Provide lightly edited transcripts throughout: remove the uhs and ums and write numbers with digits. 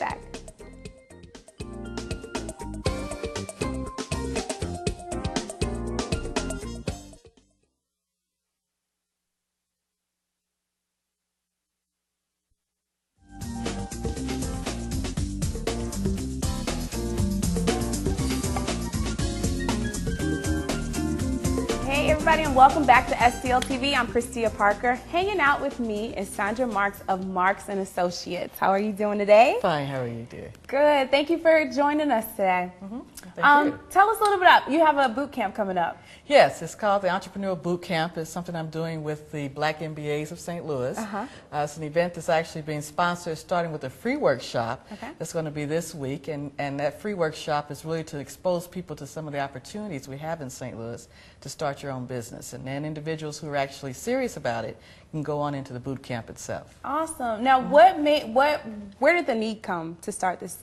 back. Hey everybody, and welcome back to STL TV. I'm Christia Parker. Hanging out with me is Sandra Marks of Marks & Associates. How are you doing today? Fine. How are you, dear? Good. Thank you for joining us today. Thank you. Tell us a little bit about, you have a boot camp coming up. Yes, it's called the Entrepreneurial Boot Camp. It's something I'm doing with the Black MBAs of St. Louis. It's an event that's actually being sponsored, starting with a free workshop that's going to be this week. And that free workshop is really to expose people to some of the opportunities we have in St. Louis to start your own business. And then individuals who are actually serious about it can go on into the boot camp itself. Awesome. Now, where did the need come to start this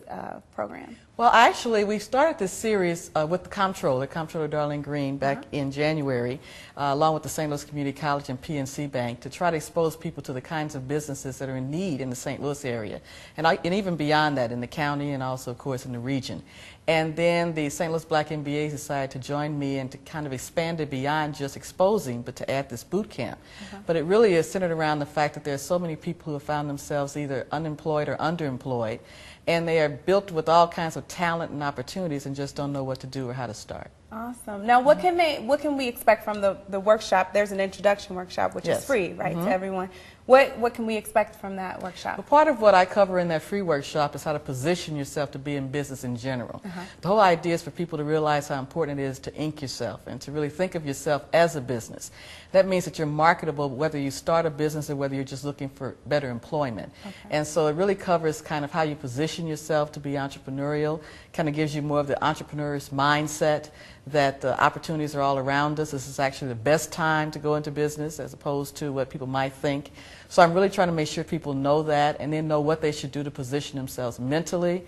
program? Well, actually, we started this series with the Comptroller Darlene Green, back in January, along with the St. Louis Community College and PNC Bank, to try to expose people to the kinds of businesses that are in need in the St. Louis area, and even beyond that, in the county and also, of course, in the region. And then the St. Louis Black MBAs decided to join me and to kind of expand it beyond just exposing, but to add this boot camp. But it really is centered around the fact that there are so many people who have found themselves either unemployed or underemployed, and they are built with all kinds of talent and opportunities and just don't know what to do or how to start. Awesome. Now, what can we expect from the workshop? There's an introduction workshop, which is free, right, to everyone. What can we expect from that workshop? Well, part of what I cover in that free workshop is how to position yourself to be in business in general. The whole idea is for people to realize how important it is to ink yourself and to really think of yourself as a business. That means that you're marketable whether you start a business or whether you're just looking for better employment. And so it really covers kind of how you position yourself to be entrepreneurial, kind of gives you more of the entrepreneur's mindset, that the opportunities are all around us. This is actually the best time to go into business as opposed to what people might think. So I'm really trying to make sure people know that and then know what they should do to position themselves mentally,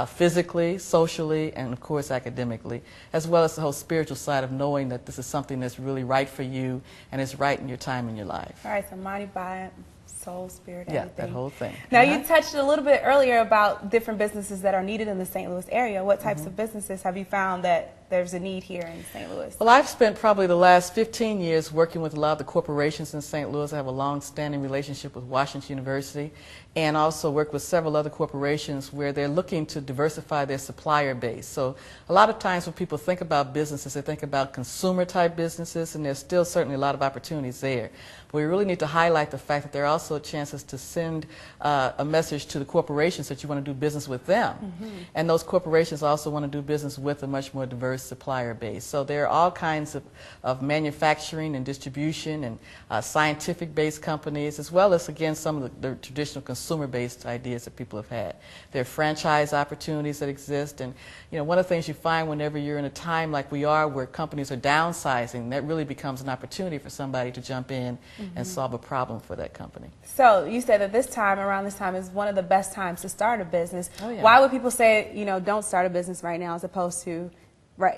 physically, socially, and of course academically, as well as the whole spiritual side of knowing that this is something that's really right for you and is right in your time in your life. All right, so body, soul, spirit, everything. Yeah, that whole thing. Now, you touched a little bit earlier about different businesses that are needed in the St. Louis area. What types of businesses have you found that there's a need here in St. Louis? Well, I've spent probably the last 15 years working with a lot of the corporations in St. Louis. I have a long-standing relationship with Washington University and also work with several other corporations where they're looking to diversify their supplier base. So a lot of times when people think about businesses, they think about consumer-type businesses, and there's still certainly a lot of opportunities there. But we really need to highlight the fact that there are also chances to send a message to the corporations that you want to do business with them. And those corporations also want to do business with a much more diverse supplier base. So there are all kinds of manufacturing and distribution and scientific-based companies, as well as, again, some of the traditional consumer-based ideas that people have had. There are franchise opportunities that exist, and one of the things you find whenever you're in a time like we are where companies are downsizing, that really becomes an opportunity for somebody to jump in and solve a problem for that company. So you said that around this time is one of the best times to start a business. Why would people say, don't start a business right now as opposed to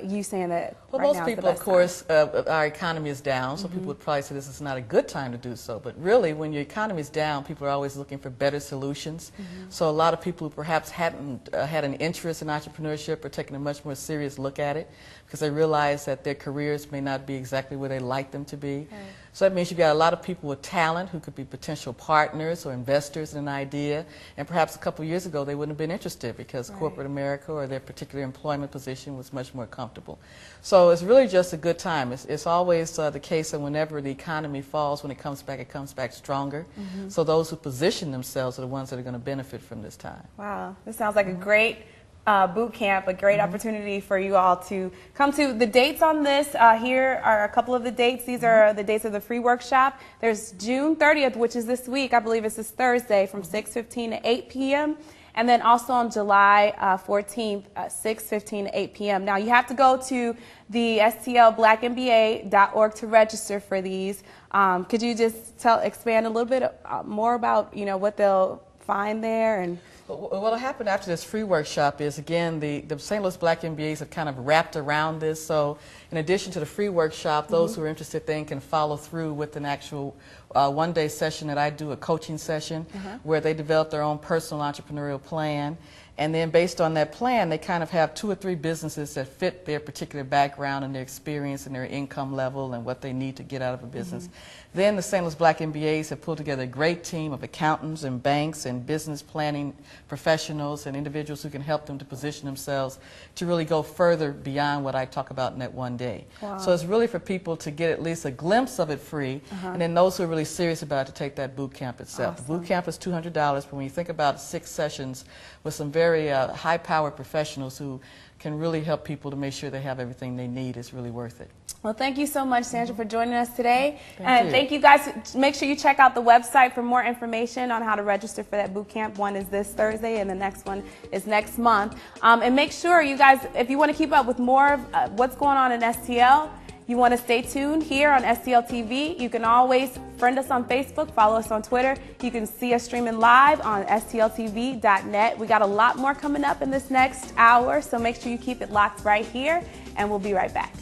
you saying that well, right most now people, of course, our economy is down, so people would probably say this is not a good time to do so. But really, when your economy is down, people are always looking for better solutions. So a lot of people who perhaps hadn't had an interest in entrepreneurship are taking a much more serious look at it because they realize that their careers may not be exactly where they like them to be. So that means you've got a lot of people with talent who could be potential partners or investors in an idea, and perhaps a couple of years ago they wouldn't have been interested because corporate America or their particular employment position was much more comfortable. So it's really just a good time. It's always the case that whenever the economy falls, when it comes back stronger. So those who position themselves are the ones that are going to benefit from this time. Wow, this sounds like a great boot camp, a great opportunity for you all to come to. The dates on this, here are a couple of the dates. These are the dates of the free workshop. There's June 30th, which is this week. I believe it's this Thursday from 6:15 to 8 p.m. And then also on July 14th, 6:15 to 8 p.m. Now, you have to go to the stlblackmba.org to register for these. Could you just expand a little bit more about, what they'll find there? And What will happen after this free workshop is, again, the St. Louis Black MBAs have kind of wrapped around this. So in addition to the free workshop, those who are interested then can follow through with an actual one-day session that I do, a coaching session, where they develop their own personal entrepreneurial plan. And then based on that plan, they kind of have 2 or 3 businesses that fit their particular background and their experience and their income level and what they need to get out of a business. Then the St. Louis Black MBAs have pulled together a great team of accountants and banks and business planning professionals and individuals who can help them to position themselves to really go further beyond what I talk about in that one day. Wow. So it's really for people to get at least a glimpse of it free, and then those who are really serious about it to take that boot camp itself. Awesome. The boot camp is $200, but when you think about 6 sessions with some very high-powered professionals who can really help people to make sure they have everything they need, it's really worth it. Well, thank you so much, Sandra, for joining us today. Thank you. Thank you guys. Make sure you check out the website for more information on how to register for that boot camp. One is this Thursday, and the next one is next month. And make sure you guys, if you want to keep up with more of what's going on in STL, you want to stay tuned here on STL TV. You can always friend us on Facebook, follow us on Twitter. You can see us streaming live on stltv.net. We got a lot more coming up in this next hour, so make sure you keep it locked right here, and we'll be right back.